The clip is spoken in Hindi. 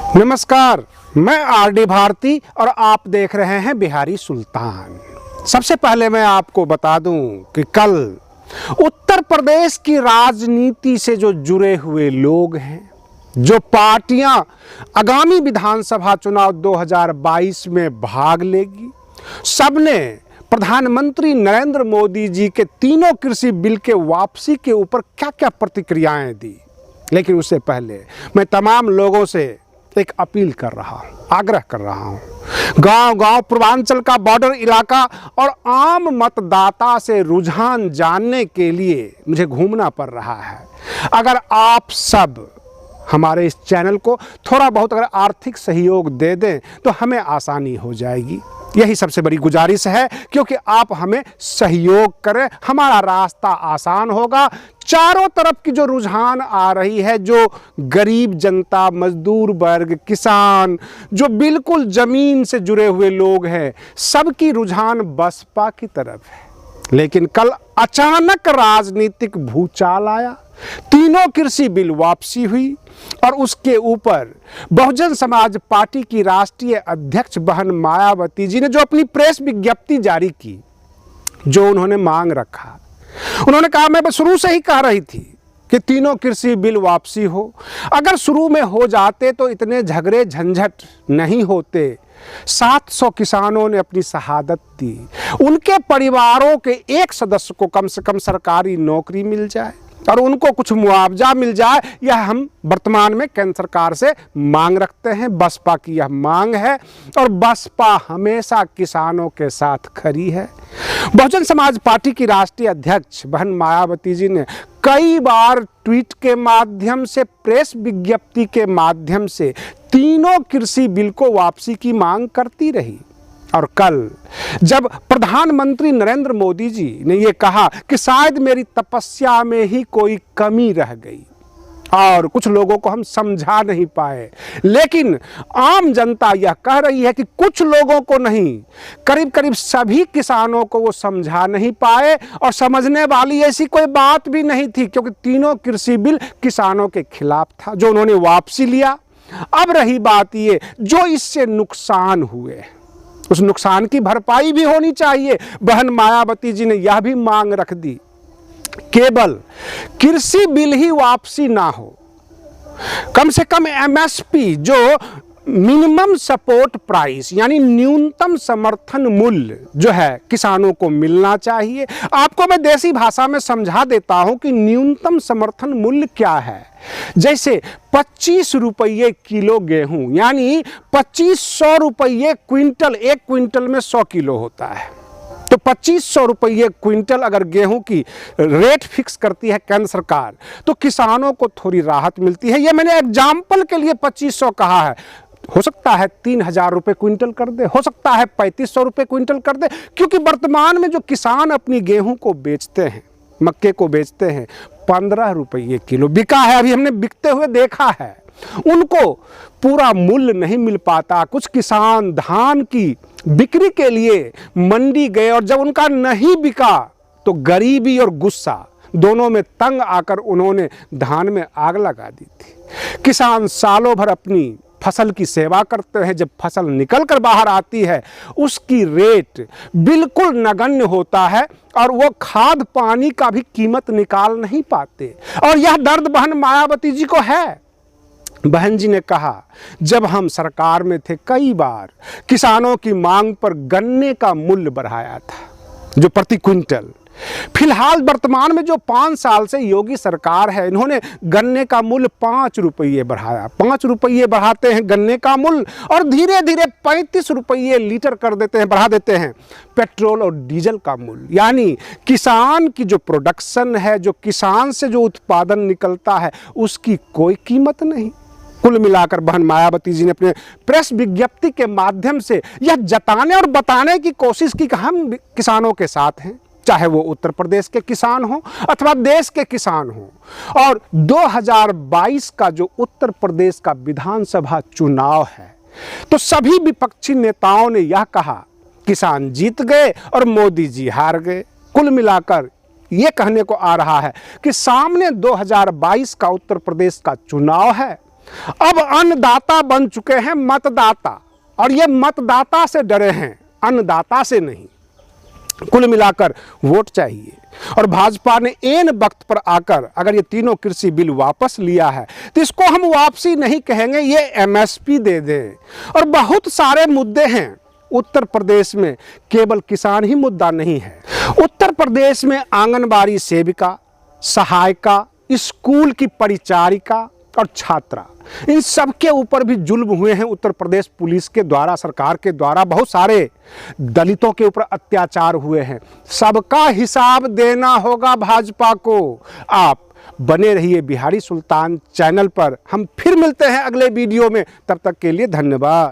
नमस्कार, मैं आरडी भारती और आप देख रहे हैं बिहारी सुल्तान। सबसे पहले मैं आपको बता दूं कि कल उत्तर प्रदेश की राजनीति से जो जुड़े हुए लोग हैं, जो पार्टियां आगामी विधानसभा चुनाव 2022 में भाग लेगी, सबने प्रधानमंत्री नरेंद्र मोदी जी के तीनों कृषि बिल के वापसी के ऊपर क्या क्या प्रतिक्रियाएं दी। लेकिन उससे पहले मैं तमाम लोगों से एक अपील कर रहा हूं, आग्रह कर रहा हूं। गांव-गांव पूर्वांचल का बॉर्डर इलाका और आम मतदाता से रुझान जानने के लिए मुझे घूमना पड़ रहा है। अगर आप सब हमारे इस चैनल को थोड़ा बहुत अगर आर्थिक सहयोग दे दें तो हमें आसानी हो जाएगी। यही सबसे बड़ी गुजारिश है, क्योंकि आप हमें सहयोग करें, हमारा रास्ता आसान होगा। चारों तरफ की जो रुझान आ रही है, जो गरीब जनता, मजदूर वर्ग, किसान, जो बिल्कुल जमीन से जुड़े हुए लोग हैं, सबकी रुझान बसपा की तरफ है। लेकिन कल अचानक राजनीतिक भूचाल आया, तीनों कृषि बिल वापसी हुई और उसके ऊपर बहुजन समाज पार्टी की राष्ट्रीय अध्यक्ष बहन मायावती जी ने जो अपनी प्रेस विज्ञप्ति जारी की, जो उन्होंने मांग रखा, उन्होंने कहा, मैं शुरू से ही कह रही थी कि तीनों कृषि बिल वापसी हो। अगर शुरू में हो जाते तो इतने झगड़े झंझट नहीं होते। 700 किसानों ने अपनी शहादत दी, उनके परिवारों के एक सदस्य को कम से कम सरकारी नौकरी मिल जाए और उनको कुछ मुआवजा मिल जाए, यह हम वर्तमान में केंद्र सरकार से मांग रखते हैं। बसपा की यह मांग है और बसपा हमेशा किसानों के साथ खड़ी है। बहुजन समाज पार्टी की राष्ट्रीय अध्यक्ष बहन मायावती जी ने कई बार ट्वीट के माध्यम से, प्रेस विज्ञप्ति के माध्यम से तीनों कृषि बिल को वापसी की मांग करती रही। और कल जब प्रधानमंत्री नरेंद्र मोदी जी ने ये कहा कि शायद मेरी तपस्या में ही कोई कमी रह गई और कुछ लोगों को हम समझा नहीं पाए, लेकिन आम जनता यह कह रही है कि कुछ लोगों को नहीं, करीब करीब सभी किसानों को वो समझा नहीं पाए और समझने वाली ऐसी कोई बात भी नहीं थी, क्योंकि तीनों कृषि बिल किसानों के खिलाफ था, जो उन्होंने वापसी लिया। अब रही बात ये, जो इससे नुकसान हुए उस नुकसान की भरपाई भी होनी चाहिए। बहन मायावती जी ने यह भी मांग रख दी, केवल कृषि बिल ही वापसी ना हो, कम से कम एमएसपी, जो मिनिमम सपोर्ट प्राइस यानी न्यूनतम समर्थन मूल्य जो है, किसानों को मिलना चाहिए। आपको मैं देसी भाषा में समझा देता हूं कि न्यूनतम समर्थन मूल्य क्या है। जैसे 25 रुपये किलो गेहूं, यानी 2500 रुपये क्विंटल, एक क्विंटल में 100 किलो होता है, तो 2500 रुपये क्विंटल अगर गेहूं की रेट फिक्स करती है केंद्र सरकार, तो किसानों को थोड़ी राहत मिलती है। ये मैंने एग्जाम्पल के लिए 2500 कहा है, हो सकता है 3000 रुपये क्विंटल कर दे, हो सकता है 3500 रुपये क्विंटल कर दे, क्योंकि वर्तमान में जो किसान अपनी गेहूं को बेचते हैं, मक्के को बेचते हैं, 15 रुपये किलो बिका है, अभी हमने बिकते हुए देखा है। उनको पूरा मूल्य नहीं मिल पाता। कुछ किसान धान की बिक्री के लिए मंडी गए और जब उनका नहीं बिका तो गरीबी और गुस्सा दोनों में तंग आकर उन्होंने धान में आग लगा दी थी। किसान सालों भर अपनी फसल की सेवा करते हैं, जब फसल निकल कर बाहर आती है उसकी रेट बिल्कुल नगण्य होता है और वो खाद पानी का भी कीमत निकाल नहीं पाते। और यह दर्द बहन मायावती जी को है। बहन जी ने कहा, जब हम सरकार में थे कई बार किसानों की मांग पर गन्ने का मूल्य बढ़ाया था, जो प्रति क्विंटल। फिलहाल वर्तमान में जो 5 साल से योगी सरकार है, इन्होंने गन्ने का मूल्य 5 रुपये बढ़ाया, 5 रुपये बढ़ाते हैं गन्ने का मूल्य और धीरे धीरे 35 रुपये लीटर कर देते हैं, बढ़ा देते हैं पेट्रोल और डीजल का मूल्य। यानी किसान की जो प्रोडक्शन है, जो किसान से जो उत्पादन निकलता है, उसकी कोई कीमत नहीं। कुल मिलाकर बहन मायावती जी ने अपने प्रेस विज्ञप्ति के माध्यम से यह जताने और बताने की कोशिश की कि हम किसानों के साथ हैं, चाहे वो उत्तर प्रदेश के किसान हो अथवा देश के किसान हो। और 2022 का जो उत्तर प्रदेश का विधानसभा चुनाव है, तो सभी विपक्षी नेताओं ने यह कहा, किसान जीत गए और मोदी जी हार गए। कुल मिलाकर ये कहने को आ रहा है कि सामने 2022 का उत्तर प्रदेश का चुनाव है अब अन्नदाता बन चुके हैं मतदाता, और ये मतदाता से डरे हैं, अन्नदाता से नहीं। कुल मिलाकर वोट चाहिए। और भाजपा ने ऐन वक्त पर आकर अगर ये तीनों कृषि बिल वापस लिया है तो इसको हम वापसी नहीं कहेंगे, ये एमएसपी दे दें। और बहुत सारे मुद्दे हैं उत्तर प्रदेश में, केवल किसान ही मुद्दा नहीं है। उत्तर प्रदेश में आंगनबाड़ी सेविका, सहायिका, स्कूल की परिचारिका और छात्रा, इन सब के ऊपर भी जुल्म हुए हैं। उत्तर प्रदेश पुलिस के द्वारा, सरकार के द्वारा बहुत सारे दलितों के ऊपर अत्याचार हुए हैं। सबका हिसाब देना होगा भाजपा को। आप बने रहिए बिहारी सुल्तान चैनल पर। हम फिर मिलते हैं अगले वीडियो में, तब तक के लिए धन्यवाद।